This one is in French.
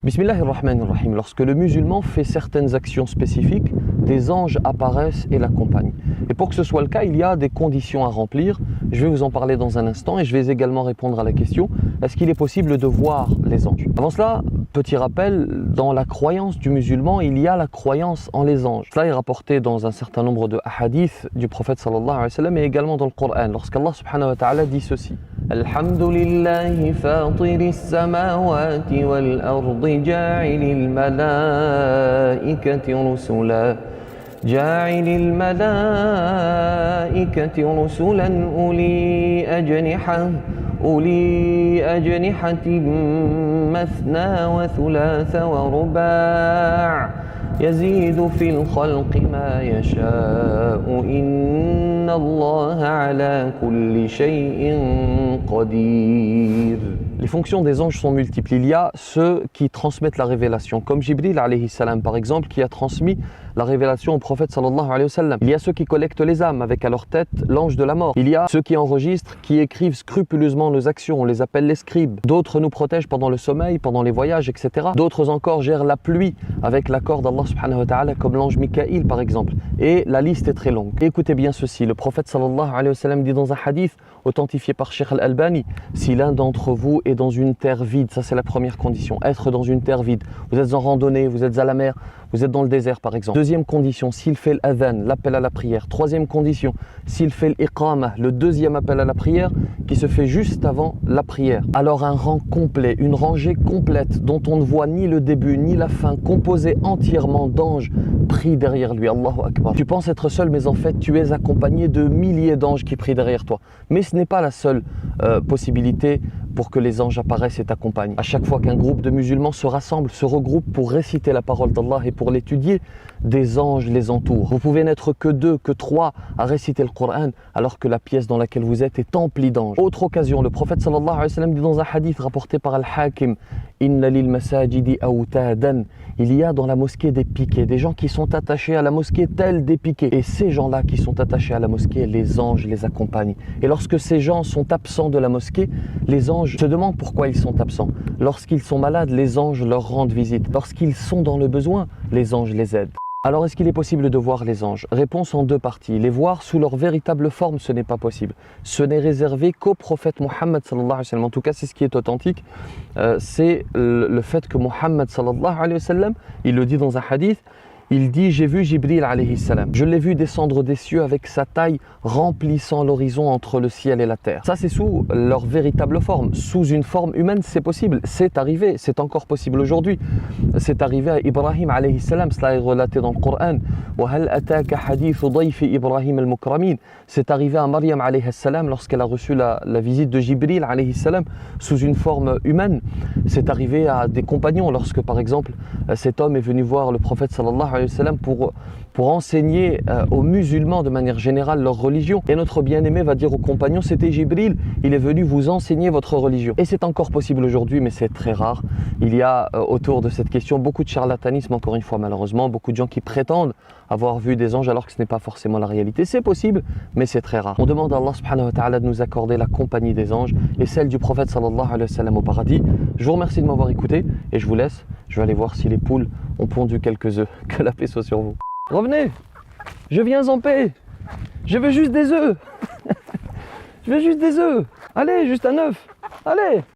Bismillahirrahmanirrahim. Lorsque le musulman fait certaines actions spécifiques, des anges apparaissent et l'accompagnent. Et pour que ce soit le cas, il y a des conditions à remplir. Je vais vous en parler dans un instant et je vais également répondre à la question, est-ce qu'il est possible de voir les anges? Avant cela, petit rappel, dans la croyance du musulman, il y a la croyance en les anges. Cela est rapporté dans un certain nombre de hadiths du prophète sallallahu alayhi wa sallam et également dans le Coran, lorsqu'Allah subhanahu wa ta'ala dit ceci. Alhamdulillahi fatiris samawati wal ardi ja'ilil malaikati rusula ja'ilil malaikati rusulan uli ajnihatin mathna wa thulatha wa ruba' يزيد في الخلق ما يشاء إن الله على كل شيء قدير. Les fonctions des anges sont multiples. Il y a ceux qui transmettent la révélation, comme Jibril alayhi salam par exemple, qui a transmis la révélation au prophète sallallahu alayhi wa sallam. Il y a ceux qui collectent les âmes avec à leur tête l'ange de la mort. Il y a ceux qui enregistrent, qui écrivent scrupuleusement nos actions, on les appelle les scribes. D'autres nous protègent pendant le sommeil, pendant les voyages, etc. D'autres encore gèrent la pluie avec l'accord d'Allah subhanahu wa ta'ala, comme l'ange Mikaïl par exemple. Et la liste est très longue. Écoutez bien ceci, le prophète sallallahu alayhi wa sallam dit dans un hadith authentifié par Cheikh Al-Albani, si l'un d'entre vous est dans une terre vide, ça c'est la première condition, être dans une terre vide, vous êtes en randonnée, vous êtes à la mer, vous êtes dans le désert par exemple. Deuxième condition, s'il fait l'adhan, l'appel à la prière. Troisième condition, s'il fait l'iqama, le deuxième appel à la prière qui se fait juste avant la prière. Alors un rang complet, une rangée complète dont on ne voit ni le début ni la fin, composée entièrement d'anges prient derrière lui. Allahu Akbar. Tu penses être seul, mais en fait tu es accompagné de milliers d'anges qui prient derrière toi. Mais ce n'est pas la seule possibilité pour que les anges apparaissent et t'accompagnent. À chaque fois qu'un groupe de musulmans se rassemble, se regroupe pour réciter la parole d'Allah et pour l'étudier, des anges les entourent. Vous pouvez n'être que 2, que 3 à réciter le Coran alors que la pièce dans laquelle vous êtes est emplie d'anges. Autre occasion, le prophète sallallahu alayhi wa sallam dit dans un hadith rapporté par Al-Hakim, Inna lil masajidi awtadan. Il y a dans la mosquée des piquets, des gens qui sont attachés à la mosquée tels des piquets. Et ces gens-là qui sont attachés à la mosquée, les anges les accompagnent. Et lorsque ces gens sont absents de la mosquée, les anges se demandent pourquoi ils sont absents. Lorsqu'ils sont malades, les anges leur rendent visite. Lorsqu'ils sont dans le besoin, les anges les aident. Alors, est-ce qu'il est possible de voir les anges? Réponse en deux parties. Les voir sous leur véritable forme, ce n'est pas possible. Ce n'est réservé qu'au prophète Mohammed sallallahu alayhi wa sallam. En tout cas, c'est ce qui est authentique. C'est le fait que Mohammed sallallahu alayhi wa sallam, il le dit dans un hadith, il dit, j'ai vu Jibril alayhi salam. Je l'ai vu descendre des cieux avec sa taille remplissant l'horizon entre le ciel et la terre. Ça, c'est sous leur véritable forme. Sous une forme humaine, c'est possible. C'est arrivé. C'est encore possible aujourd'hui. C'est arrivé à Ibrahim alayhi salam. Cela est relaté dans le Coran. وَهَلْ أَتَاكَ حَدِيثُ ضَيْفِ إِبْرَاهِيمَ الْمُكْرَمِينَ. C'est arrivé à Maryam alayhi salam lorsqu'elle a reçu la visite de Jibril alayhi salam sous une forme humaine. C'est arrivé à des compagnons lorsque, par exemple, cet homme est venu voir le prophète sallallahu alayhi wa sallam pour enseigner aux musulmans de manière générale leur religion. Et notre bien-aimé va dire aux compagnons, c'était Jibril, il est venu vous enseigner votre religion. Et c'est encore possible aujourd'hui, mais c'est très rare. Il y a autour de cette question beaucoup de charlatanisme, encore une fois malheureusement, beaucoup de gens qui prétendent avoir vu des anges alors que ce n'est pas forcément la réalité. C'est possible, mais c'est très rare. On demande à Allah subhanahu wa ta'ala de nous accorder la compagnie des anges et celle du prophète sallallahu alayhi wa sallam au paradis. Je vous remercie de m'avoir écouté et je vous laisse. Je vais aller voir si les poules ont pondu quelques œufs. Que la paix soit sur vous. Revenez, je viens en paix. Je veux juste des œufs. Je veux juste des œufs. Allez, juste un œuf. Allez.